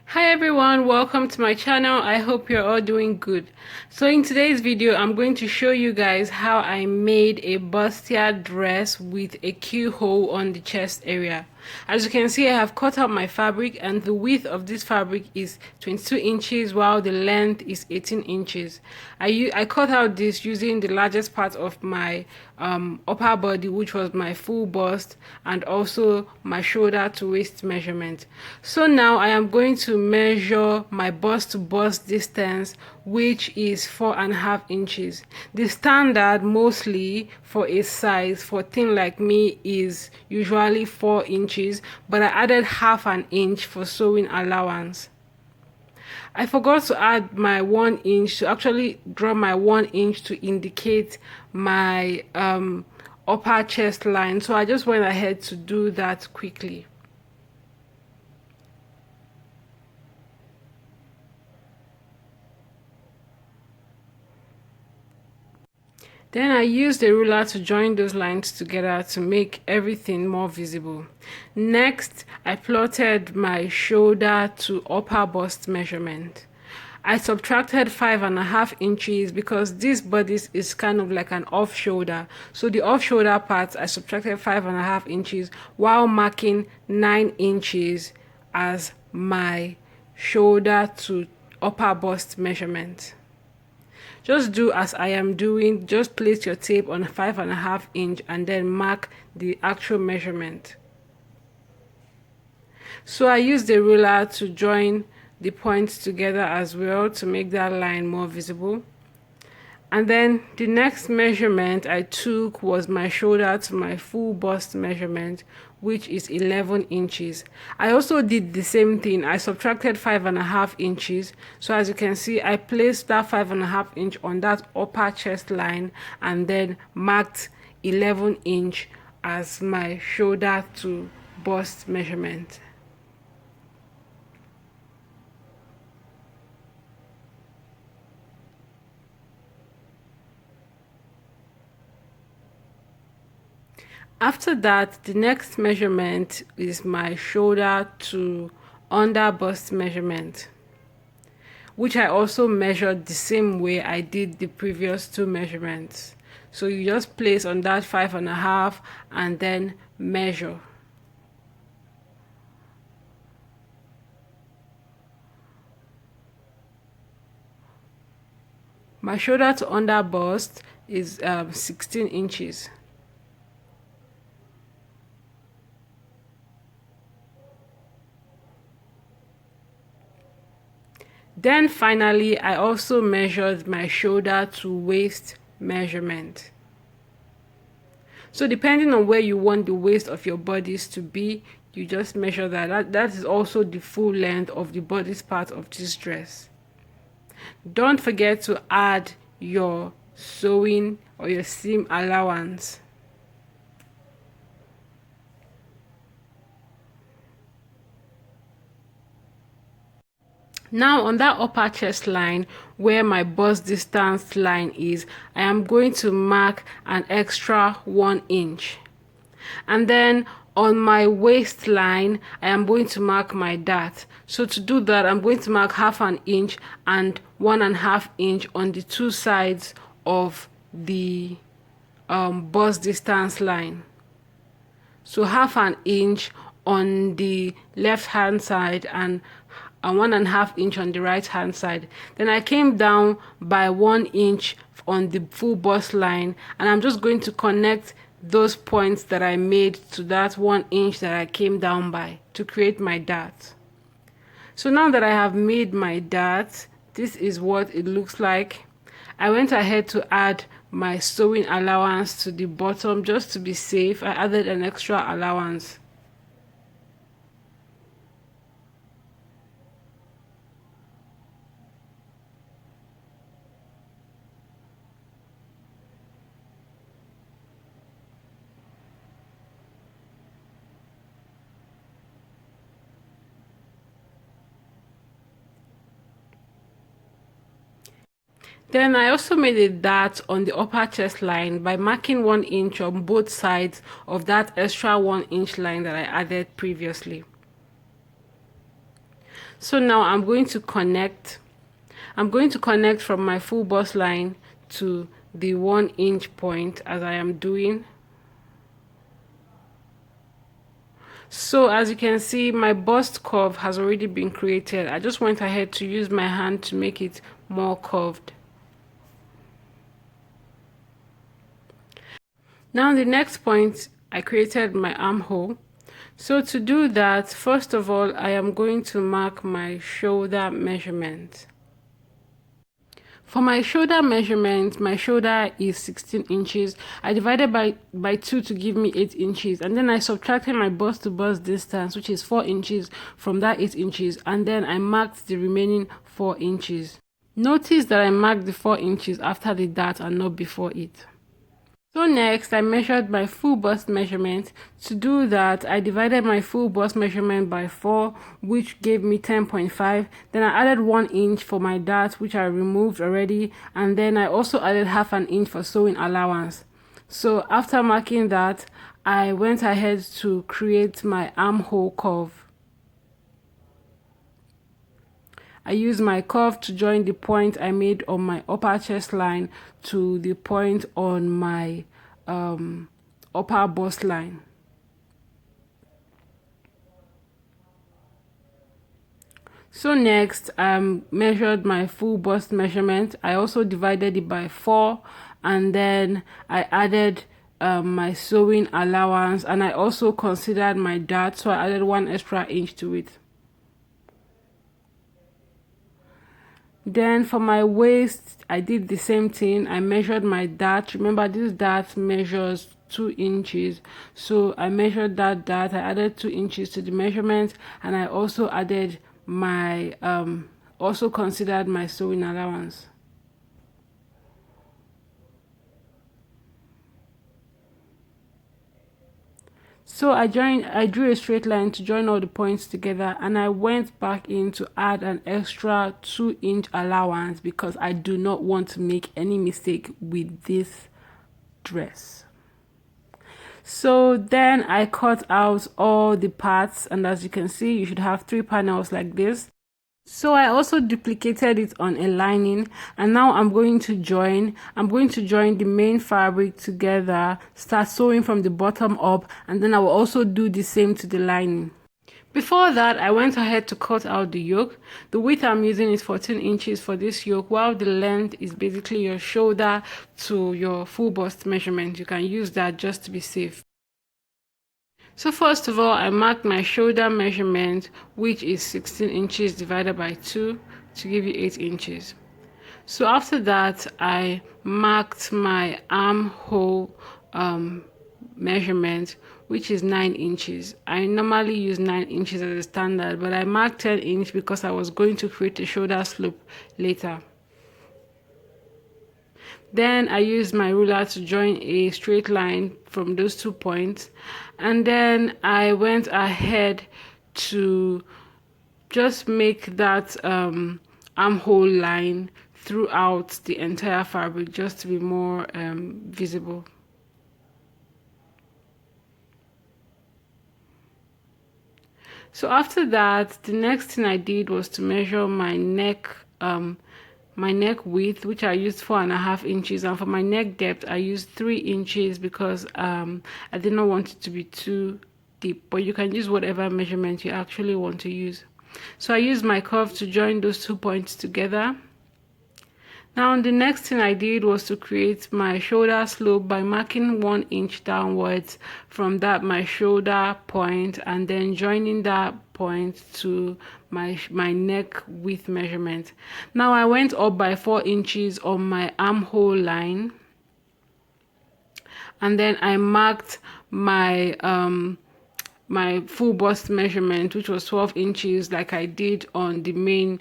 Hi everyone, welcome to my channel. I hope you're all doing good. So in today's video, I'm going to show you guys how I made a bustier dress with a keyhole on the chest area. As you can see, I have cut out my fabric and the width of this fabric is 22 inches while the length is 18 inches. I cut out this using the largest part of my upper body, which was my full bust, and also my shoulder to waist measurement. So now I am going to measure my bust to bust distance, which is 4.5 inches. The standard mostly for a size for thin like me is usually 4 inches, but I added half an inch for sewing allowance. I forgot to add my 1 inch to actually draw my 1 inch to indicate my upper chest line, so I just went ahead to do that quickly. Then I used a ruler to join those lines together to make everything more visible. Next, I plotted my shoulder to upper bust measurement. I subtracted 5.5 inches because this bodice is kind of like an off shoulder. So the off shoulder part, I subtracted 5.5 inches while marking 9 inches as my shoulder to upper bust measurement. Just do as I am doing. Just place your tape on 5.5 inch and then mark the actual measurement. So I used the ruler to join the points together as well to make that line more visible. And then the next measurement I took was my shoulder to my full bust measurement, which is 11 inches. I also did the same thing. I subtracted 5.5 inches. So as you can see, I placed that 5.5 inch on that upper chest line and then marked 11 inch as my shoulder to bust measurement. After that, the next measurement is my shoulder to under bust measurement, which I also measured the same way I did the previous two measurements. So you just place on that 5.5 and then measure. My shoulder to under bust is 16 inches. Then finally, I also measured my shoulder to waist measurement. So depending on where you want the waist of your bodice to be, you just measure that. That is also the full length of the bodice part of this dress. Don't forget to add your sewing or your seam allowance. Now on that upper chest line where my bust distance line is, I am going to mark an extra 1 inch. And then on my waistline, I am going to mark my dart. So to do that, I'm going to mark half an inch and 1.5 inch on the two sides of the bust distance line. So half an inch on the left hand side and 1.5 inch on the right hand side. Then I came down by 1 inch on the full bust line, and I'm just going to connect those points that I made to that 1 inch that I came down by to create my dart. So now that I have made my dart, this is what it looks like. I went ahead to add my sewing allowance to the bottom just to be safe. I added an extra allowance. Then I also made a dart on the upper chest line by marking 1 inch on both sides of that extra 1 inch line that I added previously. So now I'm going to connect from my full bust line to the 1-inch point as I am doing. So as you can see, my bust curve has already been created. I just went ahead to use my hand to make it more curved. Now the next point, I created my armhole. So to do that, first of all, I am going to mark my shoulder measurement. For my shoulder measurement, my shoulder is 16 inches. I divided by 2 to give me 8 inches. And then I subtracted my bust to bust distance, which is 4 inches from that 8 inches. And then I marked the remaining 4 inches. Notice that I marked the 4 inches after the dart and not before it. So next, I measured my full bust measurement. To do that, I divided my full bust measurement by 4, which gave me 10.5. Then I added 1 inch for my dart, which I removed already. And then I also added half an inch for sewing allowance. So after marking that, I went ahead to create my armhole curve. I used my curve to join the point I made on my upper chest line to the point on my upper bust line. So next, I measured my full bust measurement. I also divided it by 4, and then I added my sewing allowance, and I also considered my dart, so I added 1 extra inch to it. Then for my waist, I did the same thing. I measured my dart. Remember, this dart measures 2 inches. So I measured that dart. I added 2 inches to the measurement, and I also added my, also considered my sewing allowance. So I drew a straight line to join all the points together, and I went back in to add an extra 2-inch allowance because I do not want to make any mistake with this dress. So then I cut out all the parts, and as you can see, you should have 3 panels like this. So I also duplicated it on a lining, and now I'm going to join the main fabric together, start sewing from the bottom up, and then I will also do the same to the lining. Before that, I went ahead to cut out the yoke. The width I'm using is 14 inches for this yoke, while the length is basically your shoulder to your full bust measurement. You can use that just to be safe. So first of all, I marked my shoulder measurement, which is 16 inches divided by 2 to give you 8 inches. So after that, I marked my armhole measurement, which is 9 inches. I normally use 9 inches as a standard, but I marked 10 inch because I was going to create a shoulder slope later. Then I used my ruler to join a straight line from those 2 points, and then I went ahead to just make that armhole line throughout the entire fabric just to be more visible. So after that, the next thing I did was to measure my neck width, which I used 4.5 inches, and for my neck depth I used 3 inches because I did not want it to be too deep, but you can use whatever measurement you actually want to use. So I used my curve to join those 2 points together. Now the next thing I did was to create my shoulder slope by marking 1 inch downwards from that my shoulder point, and then joining that point to my neck width measurement. Now I went up by 4 inches on my armhole line, and then I marked my my full bust measurement, which was 12 inches, like I did on the main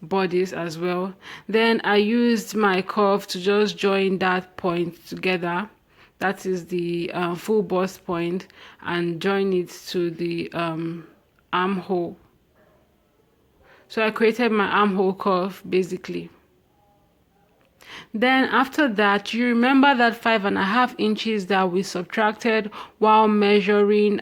bodice as well. Then I used my curve to just join that point together, that is the full bust point, and join it to the armhole. So I created my armhole curve basically. Then after that, you remember that 5.5 inches that we subtracted while measuring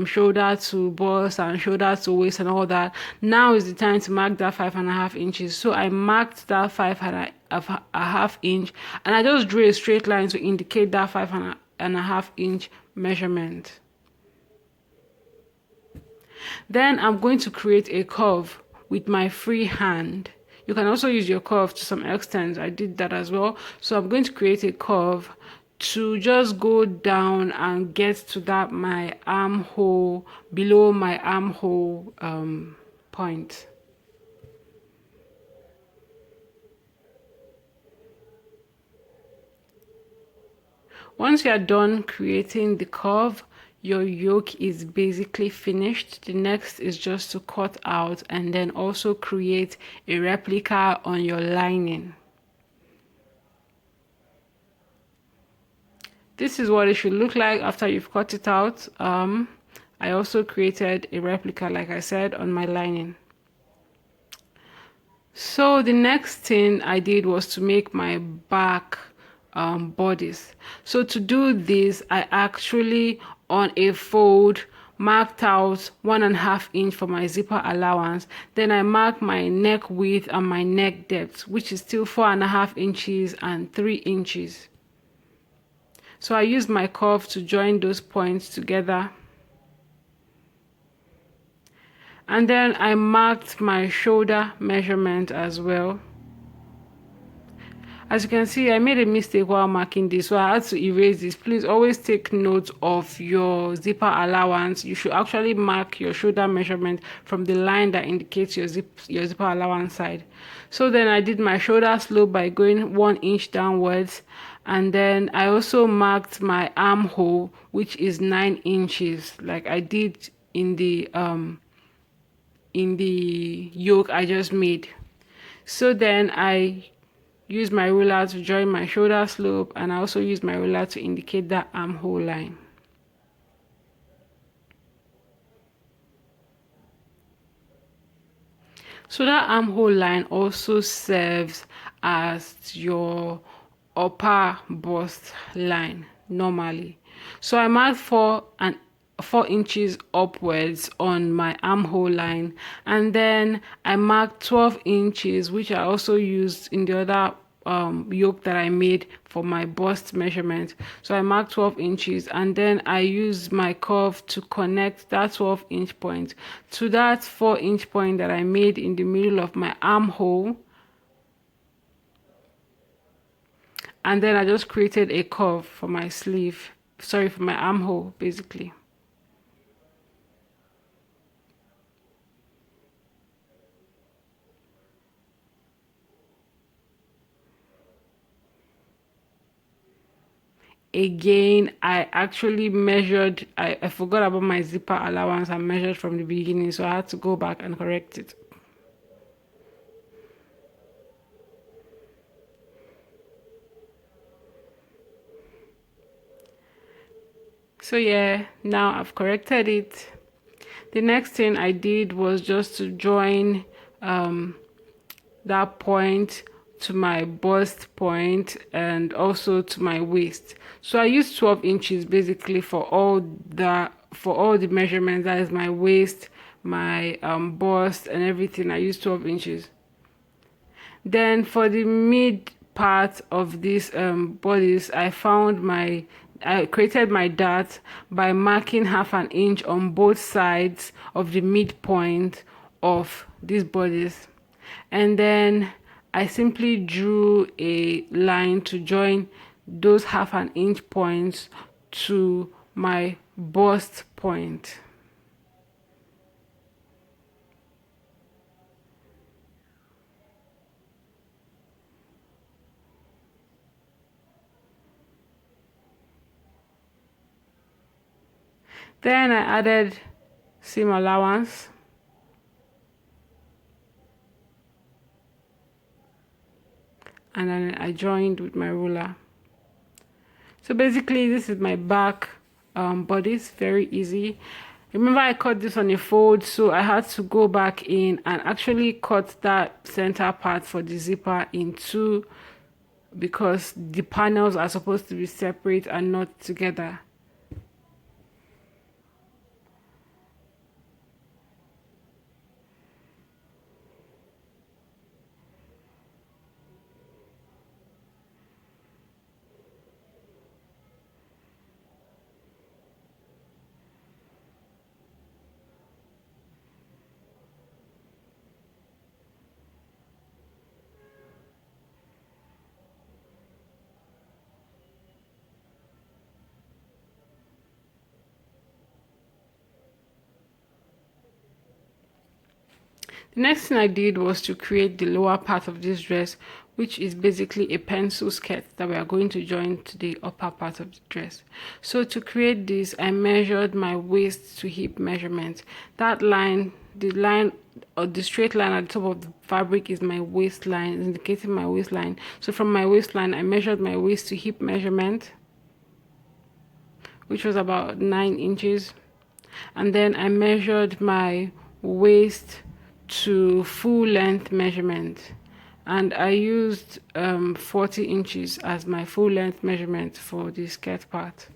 shoulder to bust and shoulder to waist and all that. Now is the time to mark that 5.5 inches. So I marked that 5.5 inch, and I just drew a straight line to indicate that 5.5 inch measurement. Then I'm going to create a curve with my free hand. You can also use your curve to some extent. I did that as well. So I'm going to create a curve to just go down and get to that my armhole, below my armhole point. Once you are done creating the curve, your yoke is basically finished. The next is just to cut out and then also create a replica on your lining. This is what it should look like after you've cut it out. I also created a replica, like I said, on my lining. So the next thing I did was to make my back bodice. So to do this, I actually on a fold marked out 1.5 inch for my zipper allowance. Then I marked my neck width and my neck depth, which is still 4.5 inches and 3 inches. So I used my curve to join those points together. And then I marked my shoulder measurement as well. As you can see, I made a mistake while marking this, so I had to erase this. Please always take note of your zipper allowance. You should actually mark your shoulder measurement from the line that indicates your zipper allowance side. So then I did my shoulder slope by going 1 inch downwards, and then I also marked my armhole, which is 9 inches, like I did in the yoke I just made. So then I use my ruler to join my shoulder slope, and I also use my ruler to indicate that armhole line. So that armhole line also serves as your upper bust line normally. So I marked 4 inches upwards on my armhole line, and then I marked 12 inches, which I also used in the other yoke that I made for my bust measurement. So I marked 12 inches, and then I used my curve to connect that 12-inch point to that 4-inch point that I made in the middle of my armhole. And then I just created a curve for my sleeve, sorry, for my armhole basically. Again, I actually measured, I forgot about my zipper allowance. I measured from the beginning, so I had to go back and correct it. So yeah, now I've corrected it. The next thing I did was just to join that point to my bust point and also to my waist. So I used 12 inches basically for all the measurements. That is my waist, my bust and everything. I used 12 inches. Then for the mid part of this bodice, I created my dart by marking 1/2 inch on both sides of the midpoint of this bodice, and then I simply drew a line to join those 1/2 inch points to my bust point. Then I added seam allowance. And then I joined with my ruler. So basically this is my back bodice, very easy. Remember I cut this on a fold, so I had to go back in and actually cut that center part for the zipper in two because the panels are supposed to be separate and not together. The next thing I did was to create the lower part of this dress, which is basically a pencil skirt that we are going to join to the upper part of the dress. So to create this, I measured my waist to hip measurement. That line, the line or the straight line at the top of the fabric, is my waistline, indicating my waistline. So from my waistline, I measured my waist to hip measurement, which was about 9 inches. And then I measured my waist to full length measurement, and I used 40 inches as my full length measurement for the skirt part.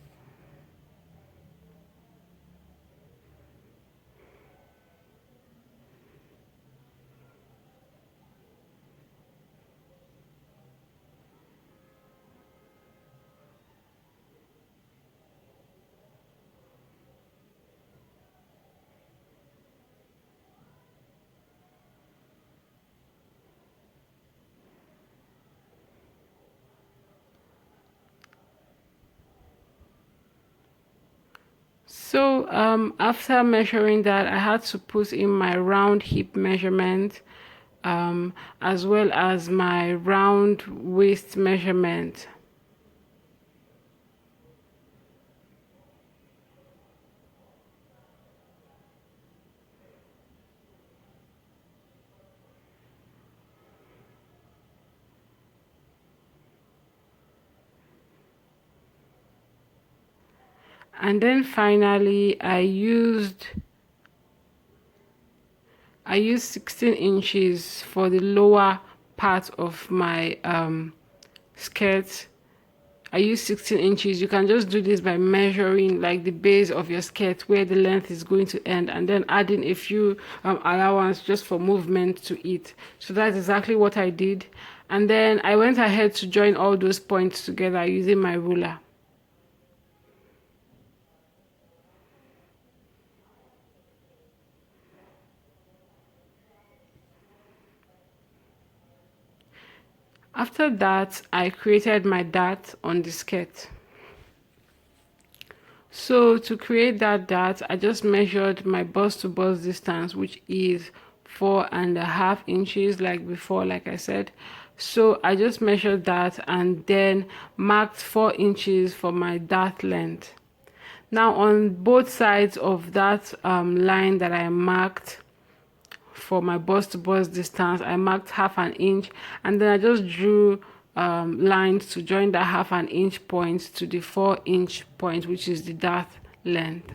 So after measuring that, I had to put in my round hip measurement, as well as my round waist measurement. And then finally I used 16 inches for the lower part of my skirt. I use 16 inches. You can just do this by measuring like the base of your skirt where the length is going to end, and then adding a few allowance just for movement to it. So that's exactly what I did. And then I went ahead to join all those points together using my ruler. After that, I created my dart on the skirt. So to create that dart, I just measured my bust to bust distance, which is 4.5 inches like before, like I said. So I just measured that and then marked 4 inches for my dart length. Now on both sides of that line that I marked for my bust to bust distance, I marked 1/2 inch, and then I just drew lines to join that 1/2 inch point to the 4-inch point, which is the dart length.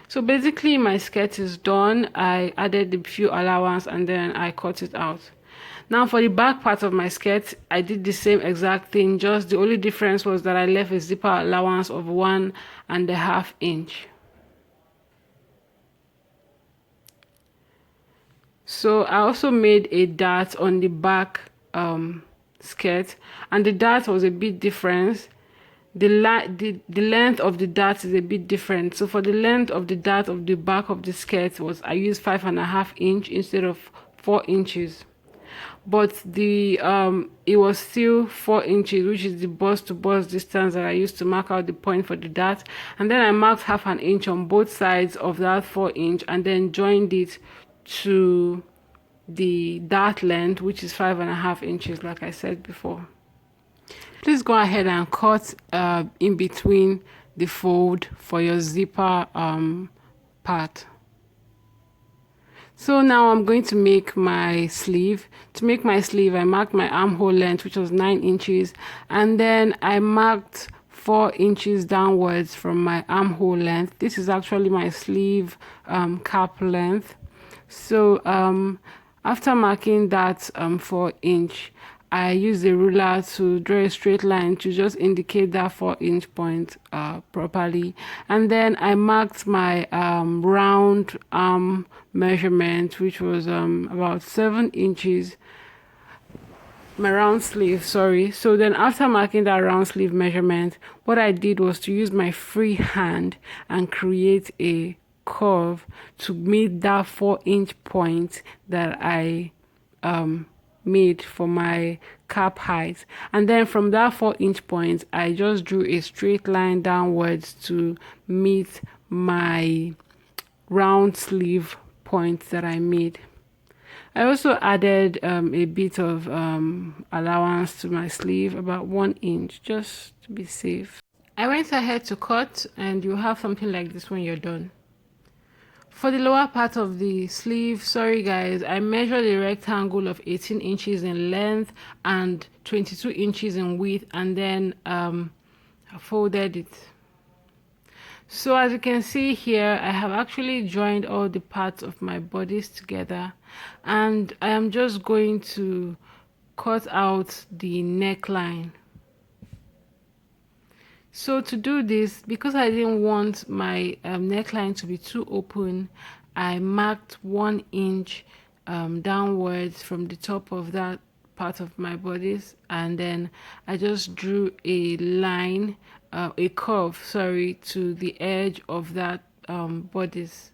So basically my skirt is done. I added a few allowance and then I cut it out. Now for the back part of my skirt, I did the same exact thing, just the only difference was that I left a zipper allowance of 1.5 inch. So I also made a dart on the back skirt, and the dart was a bit different. The length of the dart is a bit different. So for the length of the dart of the back of the skirt was, I used 5.5 inch instead of 4 inches. But the it was still 4 inches, which is the bust to bust distance that I used to mark out the point for the dart. And then I marked 1/2 inch on both sides of that 4 inch and then joined it to the dart length, which is 5.5 inches, like I said before. Please go ahead and cut in between the fold for your zipper part. So now I'm going to make my sleeve. To make my sleeve, I marked my armhole length, which was 9 inches, and then I marked 4 inches downwards from my armhole length. This is actually my sleeve cap length. So after marking that 4 inch, I used a ruler to draw a straight line to just indicate that 4-inch point properly. And then I marked my round arm measurement, which was about 7 inches. My round sleeve, sorry. So then after marking that round sleeve measurement, what I did was to use my free hand and create a curve to meet that 4-inch point that I made for my cap height. And then from that 4-inch point, I just drew a straight line downwards to meet my round sleeve point that I made. I also added a bit of allowance to my sleeve, about 1 inch, just to be safe. I went ahead to cut, and you have something like this when you're done. For the lower part of the sleeve, sorry guys, I measured a rectangle of 18 inches in length and 22 inches in width, and then I folded it. So as you can see here, I have actually joined all the parts of my bodice together, and I am just going to cut out the neckline. So to do this, because I didn't want my neckline to be too open, I marked 1 inch downwards from the top of that part of my bodice, and then I just drew a line, a curve, sorry, to the edge of that bodice.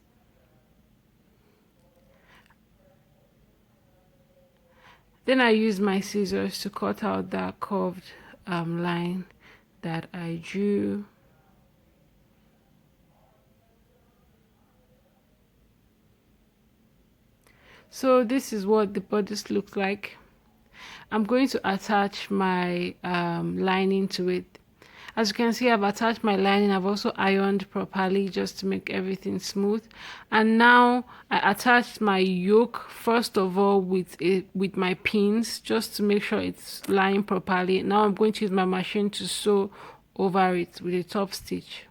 Then I used my scissors to cut out that curved line that I drew. So this is what the bodice looks like. I'm going to attach my lining to it. As you can see, I've attached my lining. I've also ironed properly just to make everything smooth. And now I attached my yoke first of all with my pins, just to make sure it's lying properly. Now I'm going to use my machine to sew over it with a top stitch.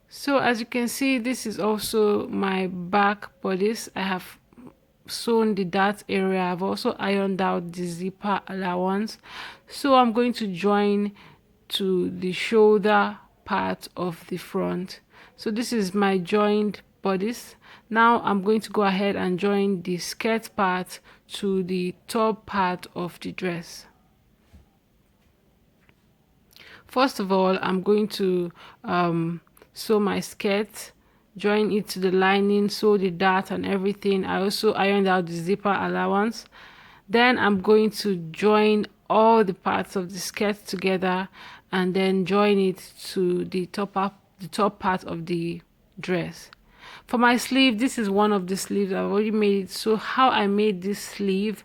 So as you can see, this is also my back bodice. I have sewn the dart area. I've also ironed out the zipper allowance. So I'm going to join to the shoulder part of the front. So this is my joined bodice. Now I'm going to go ahead and join the skirt part to the top part of the dress. First of all, I'm going to sew my skirt, join it to the lining, sew the dart and everything. I also ironed out the zipper allowance. Then I'm going to join all the parts of the skirt together and then join it to the top part of the dress. For my sleeve, this is one of the sleeves. I've already made it. So how I made this sleeve,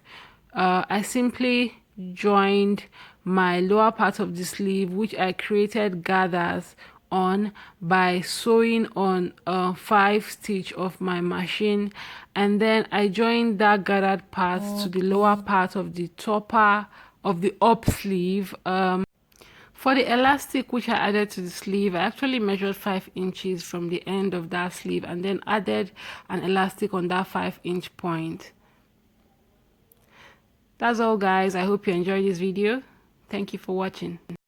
I simply joined my lower part of the sleeve, which I created gathers on by sewing on 5 stitch of my machine, and then I joined that gathered part to the lower part of the topper of the up sleeve. For the elastic which I added to the sleeve, I actually measured 5 inches from the end of that sleeve and then added an elastic on that 5-inch point. That's all guys. I hope you enjoyed this video. Thank you for watching.